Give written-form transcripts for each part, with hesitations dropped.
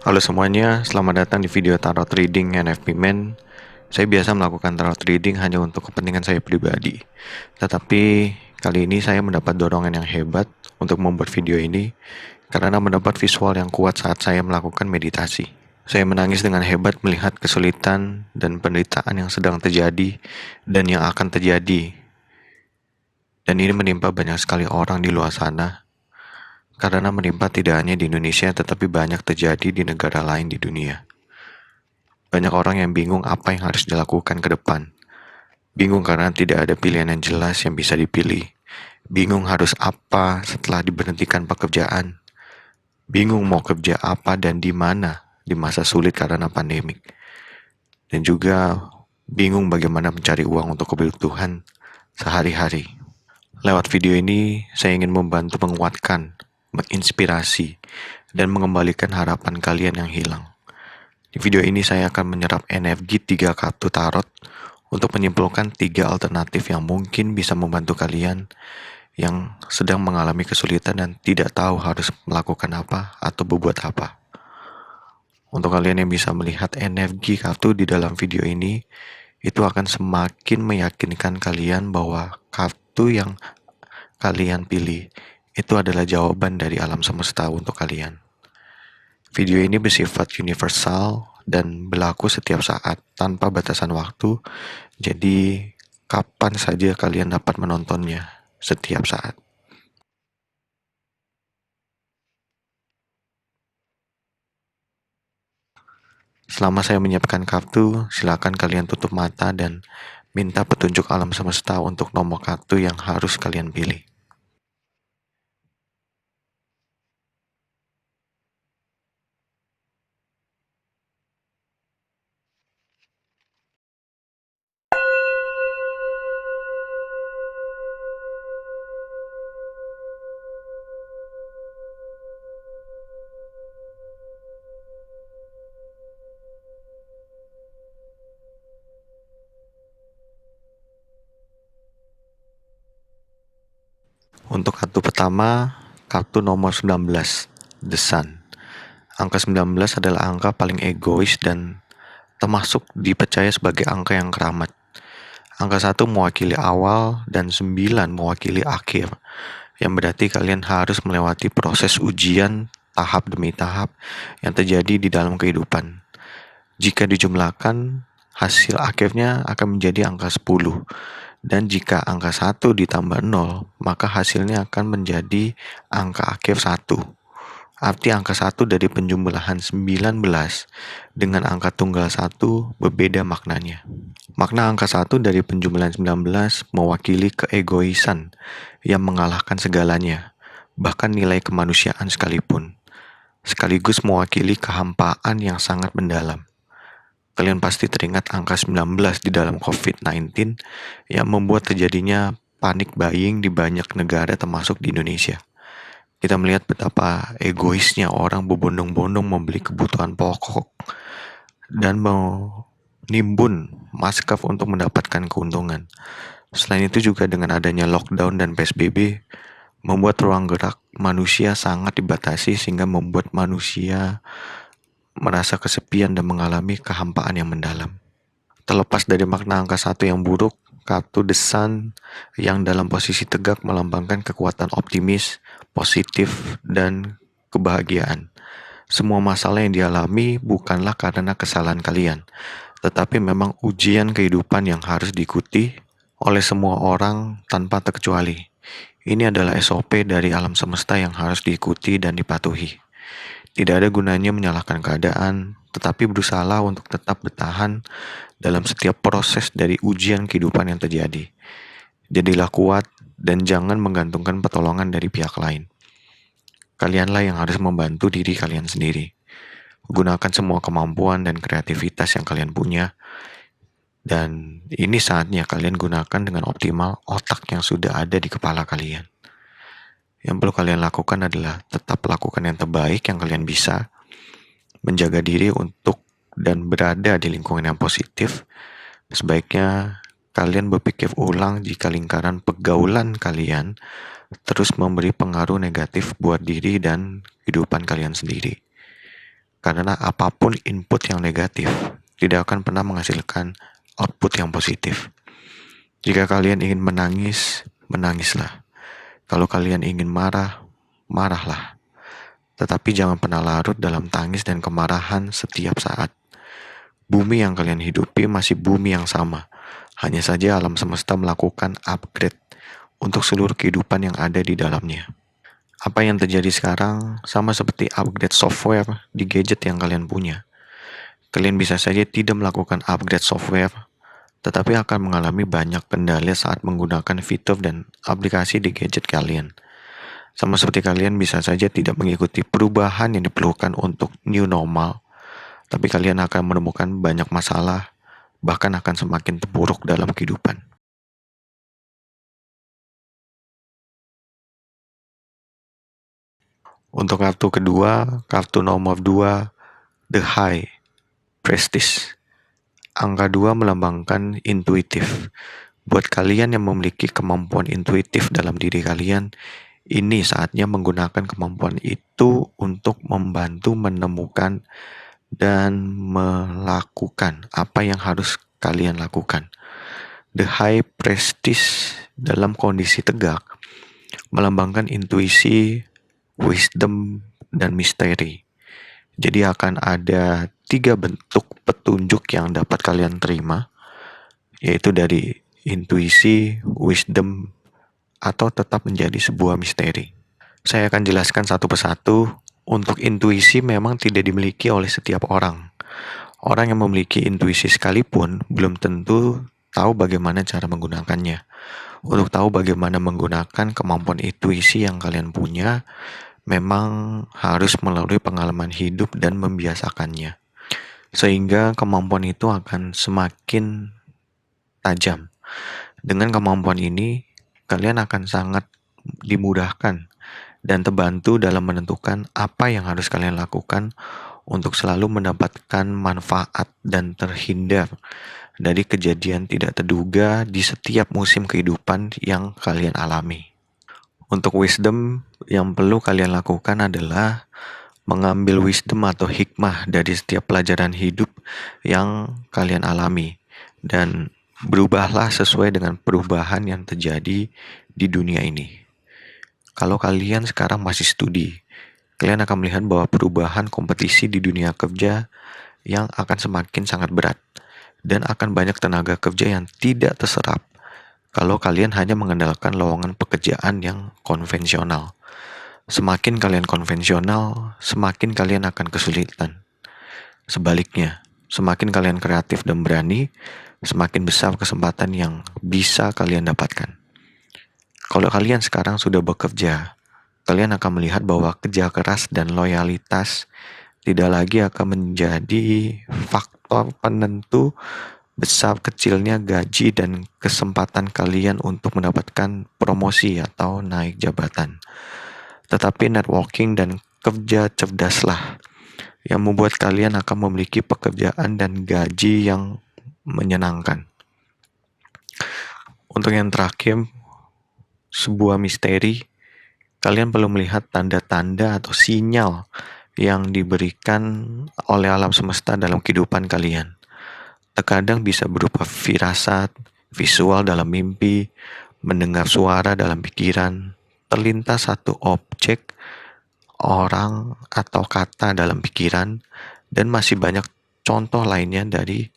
Halo semuanya, selamat datang di video Tarot Reading NFP Men. Saya biasa melakukan tarot reading hanya untuk kepentingan saya pribadi. Tetapi kali ini saya mendapat dorongan yang hebat untuk membuat video ini karena mendapat visual yang kuat saat saya melakukan meditasi. Saya menangis dengan hebat melihat kesulitan dan penderitaan yang sedang terjadi dan yang akan terjadi. Dan ini menimpa banyak sekali orang di luar sana. Karena menimpa tidak hanya di Indonesia tetapi banyak terjadi di negara lain di dunia. Banyak orang yang bingung apa yang harus dilakukan ke depan. Bingung karena tidak ada pilihan yang jelas yang bisa dipilih. Bingung harus apa setelah diberhentikan pekerjaan. Bingung mau kerja apa dan di mana di masa sulit karena pandemik. Dan juga bingung bagaimana mencari uang untuk kebutuhan sehari-hari. Lewat video ini, saya ingin membantu menguatkan, menginspirasi, dan mengembalikan harapan kalian yang hilang. Di video ini saya akan menyerap energi 3 kartu tarot untuk menyimpulkan 3 alternatif yang mungkin bisa membantu kalian yang sedang mengalami kesulitan dan tidak tahu harus melakukan apa atau berbuat apa. Untuk kalian yang bisa melihat energi kartu di dalam video ini, itu akan semakin meyakinkan kalian bahwa kartu yang kalian pilih itu adalah jawaban dari alam semesta untuk kalian. Video ini bersifat universal dan berlaku setiap saat tanpa batasan waktu, jadi kapan saja kalian dapat menontonnya setiap saat. Selama saya menyiapkan kartu, silakan kalian tutup mata dan minta petunjuk alam semesta untuk nomor kartu yang harus kalian pilih. Untuk kartu pertama, kartu nomor 19, The Sun. Angka 19 adalah angka paling egois dan termasuk dipercaya sebagai angka yang keramat. Angka 1 mewakili awal dan 9 mewakili akhir, yang berarti kalian harus melewati proses ujian tahap demi tahap yang terjadi di dalam kehidupan. Jika dijumlahkan, hasil akhirnya akan menjadi angka 10. Dan jika angka 1 ditambah 0, maka hasilnya akan menjadi angka akhir 1. Arti angka 1 dari penjumlahan 19 dengan angka tunggal 1 berbeda maknanya. Makna angka 1 dari penjumlahan 19 mewakili keegoisan yang mengalahkan segalanya, bahkan nilai kemanusiaan sekalipun. Sekaligus mewakili kehampaan yang sangat mendalam. Kalian pasti teringat angka 19 di dalam COVID-19 yang membuat terjadinya panik buying di banyak negara termasuk di Indonesia. Kita melihat betapa egoisnya orang berbondong-bondong membeli kebutuhan pokok dan menimbun masker untuk mendapatkan keuntungan. Selain itu juga dengan adanya lockdown dan PSBB, membuat ruang gerak manusia sangat dibatasi sehingga membuat manusia merasa kesepian dan mengalami kehampaan yang mendalam. Terlepas dari makna angka 1 yang buruk, kartu The Sun yang dalam posisi tegak melambangkan kekuatan optimis, positif, dan kebahagiaan. Semua masalah yang dialami bukanlah karena kesalahan kalian, tetapi memang ujian kehidupan yang harus diikuti oleh semua orang tanpa terkecuali. Ini adalah SOP dari alam semesta yang harus diikuti dan dipatuhi. Tidak ada gunanya menyalahkan keadaan, tetapi berusaha untuk tetap bertahan dalam setiap proses dari ujian kehidupan yang terjadi. Jadilah kuat dan jangan menggantungkan pertolongan dari pihak lain. Kalianlah yang harus membantu diri kalian sendiri. Gunakan semua kemampuan dan kreativitas yang kalian punya. Dan ini saatnya kalian gunakan dengan optimal otak yang sudah ada di kepala kalian. Yang perlu kalian lakukan adalah tetap lakukan yang terbaik yang kalian bisa, menjaga diri untuk dan berada di lingkungan yang positif. Sebaiknya kalian berpikir ulang jika lingkaran pergaulan kalian terus memberi pengaruh negatif buat diri dan kehidupan kalian sendiri. Karena apapun input yang negatif tidak akan pernah menghasilkan output yang positif. Jika kalian ingin menangis, menangislah. Kalau kalian ingin marah, marahlah. Tetapi jangan pernah larut dalam tangis dan kemarahan setiap saat. Bumi yang kalian hidupi masih bumi yang sama. Hanya saja alam semesta melakukan upgrade untuk seluruh kehidupan yang ada di dalamnya. Apa yang terjadi sekarang sama seperti upgrade software di gadget yang kalian punya. Kalian bisa saja tidak melakukan upgrade software, tetapi akan mengalami banyak kendala saat menggunakan fitur dan aplikasi di gadget kalian. Sama seperti kalian bisa saja tidak mengikuti perubahan yang diperlukan untuk new normal, tapi kalian akan menemukan banyak masalah, bahkan akan semakin terpuruk dalam kehidupan. Untuk kartu kedua, kartu nomor 2, The High Prestige. Angka 2 melambangkan intuitif. Buat kalian yang memiliki kemampuan intuitif dalam diri kalian, ini saatnya menggunakan kemampuan itu untuk membantu menemukan dan melakukan apa yang harus kalian lakukan. The High Prestige dalam kondisi tegak melambangkan intuisi, wisdom, dan misteri. Jadi akan ada 3 bentuk petunjuk yang dapat kalian terima, yaitu dari intuisi, wisdom, atau tetap menjadi sebuah misteri. Saya akan jelaskan satu persatu. Untuk intuisi memang tidak dimiliki oleh setiap orang. Orang yang memiliki intuisi sekalipun belum tentu tahu bagaimana cara menggunakannya. Untuk tahu bagaimana menggunakan kemampuan intuisi yang kalian punya, memang harus melalui pengalaman hidup dan membiasakannya. Sehingga kemampuan itu akan semakin tajam. Dengan kemampuan ini, kalian akan sangat dimudahkan dan terbantu dalam menentukan apa yang harus kalian lakukan untuk selalu mendapatkan manfaat dan terhindar dari kejadian tidak terduga di setiap musim kehidupan yang kalian alami. Untuk wisdom, yang perlu kalian lakukan adalah mengambil wisdom atau hikmah dari setiap pelajaran hidup yang kalian alami dan berubahlah sesuai dengan perubahan yang terjadi di dunia ini. Kalau kalian sekarang masih studi, kalian akan melihat bahwa perubahan kompetisi di dunia kerja yang akan semakin sangat berat dan akan banyak tenaga kerja yang tidak terserap kalau kalian hanya mengandalkan lowongan pekerjaan yang konvensional. Semakin kalian konvensional, semakin kalian akan kesulitan. Sebaliknya, semakin kalian kreatif dan berani, semakin besar kesempatan yang bisa kalian dapatkan. Kalau kalian sekarang sudah bekerja, kalian akan melihat bahwa kerja keras dan loyalitas tidak lagi akan menjadi faktor penentu besar kecilnya gaji dan kesempatan kalian untuk mendapatkan promosi atau naik jabatan. Tetapi networking dan kerja cerdaslah yang membuat kalian akan memiliki pekerjaan dan gaji yang menyenangkan. Untuk yang terakhir, sebuah misteri, kalian perlu melihat tanda-tanda atau sinyal yang diberikan oleh alam semesta dalam kehidupan kalian. Terkadang bisa berupa firasat, visual dalam mimpi, mendengar suara dalam pikiran, terlintas satu objek, orang, atau kata dalam pikiran, dan masih banyak contoh lainnya dari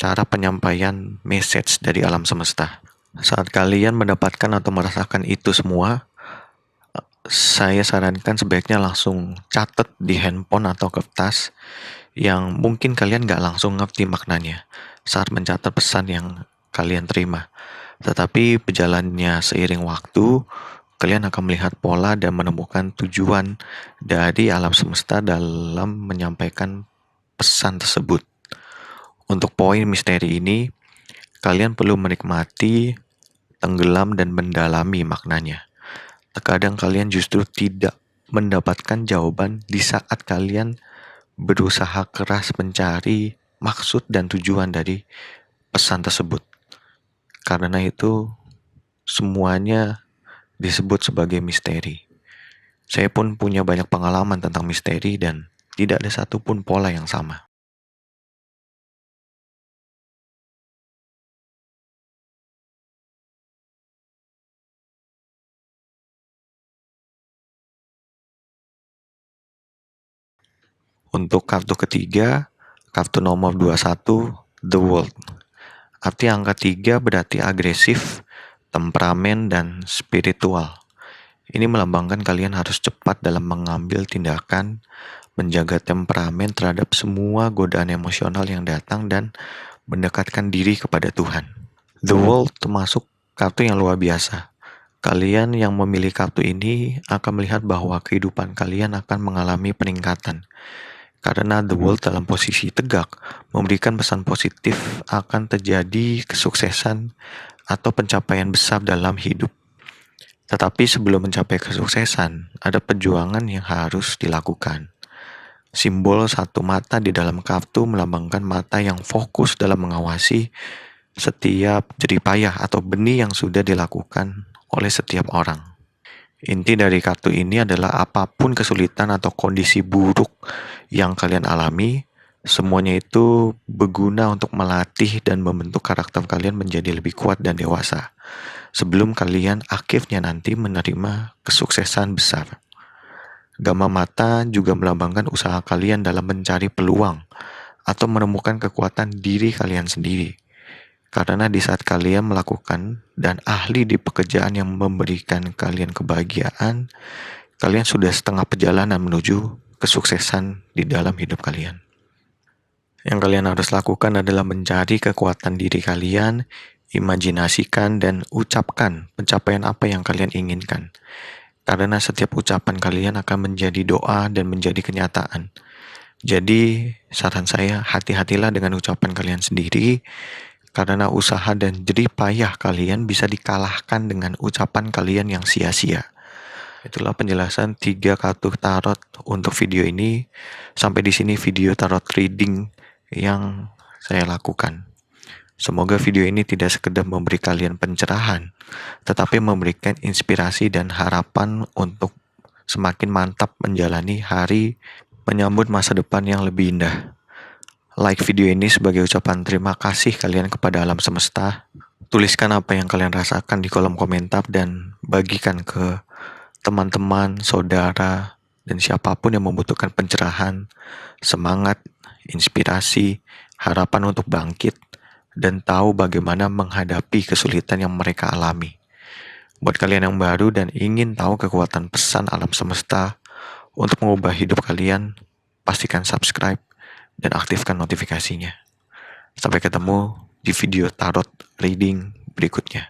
cara penyampaian message dari alam semesta. Saat kalian mendapatkan atau merasakan itu semua, saya sarankan sebaiknya langsung catat di handphone atau kertas yang mungkin kalian nggak langsung ngerti maknanya saat mencatat pesan yang kalian terima. Tetapi berjalannya seiring waktu, kalian akan melihat pola dan menemukan tujuan dari alam semesta dalam menyampaikan pesan tersebut. Untuk poin misteri ini, kalian perlu menikmati, tenggelam, dan mendalami maknanya. Terkadang kalian justru tidak mendapatkan jawaban di saat kalian berusaha keras mencari maksud dan tujuan dari pesan tersebut. Karena itu, semuanya disebut sebagai misteri. Saya pun punya banyak pengalaman tentang misteri dan tidak ada satupun pola yang sama. Untuk kartu ketiga, kartu nomor 21, The World. Arti angka 3 berarti agresif, temperamen, dan spiritual. Ini melambangkan kalian harus cepat dalam mengambil tindakan, menjaga temperamen terhadap semua godaan emosional yang datang, dan mendekatkan diri kepada Tuhan. The World termasuk kartu yang luar biasa. Kalian yang memilih kartu ini akan melihat bahwa kehidupan kalian akan mengalami peningkatan. Karena The World dalam posisi tegak, memberikan pesan positif akan terjadi kesuksesan atau pencapaian besar dalam hidup. Tetapi sebelum mencapai kesuksesan, ada perjuangan yang harus dilakukan. Simbol satu mata di dalam kartu melambangkan mata yang fokus dalam mengawasi setiap jeripayah atau benih yang sudah dilakukan oleh setiap orang. Inti dari kartu ini adalah apapun kesulitan atau kondisi buruk yang kalian alami, semuanya itu berguna untuk melatih dan membentuk karakter kalian menjadi lebih kuat dan dewasa sebelum kalian akhirnya nanti menerima kesuksesan besar. Gamma mata juga melambangkan usaha kalian dalam mencari peluang atau menemukan kekuatan diri kalian sendiri. Karena di saat kalian melakukan dan ahli di pekerjaan yang memberikan kalian kebahagiaan, kalian sudah setengah perjalanan menuju kesuksesan di dalam hidup kalian. Yang kalian harus lakukan adalah mencari kekuatan diri kalian, imajinasikan dan ucapkan pencapaian apa yang kalian inginkan. Karena setiap ucapan kalian akan menjadi doa dan menjadi kenyataan. Jadi, saran saya, hati-hatilah dengan ucapan kalian sendiri, karena usaha dan jerih payah kalian bisa dikalahkan dengan ucapan kalian yang sia-sia. Itulah penjelasan 3 kartu tarot untuk video ini. Sampai di sini video tarot reading yang saya lakukan. Semoga video ini tidak sekedar memberi kalian pencerahan, tetapi memberikan inspirasi dan harapan untuk semakin mantap menjalani hari menyambut masa depan yang lebih indah. Like video ini sebagai ucapan terima kasih kalian kepada alam semesta. Tuliskan apa yang kalian rasakan di kolom komentar dan bagikan ke teman-teman, saudara, dan siapapun yang membutuhkan pencerahan, semangat, inspirasi, harapan untuk bangkit, dan tahu bagaimana menghadapi kesulitan yang mereka alami. Buat kalian yang baru dan ingin tahu kekuatan pesan alam semesta untuk mengubah hidup kalian, pastikan subscribe dan aktifkan notifikasinya. Sampai ketemu di video tarot reading berikutnya.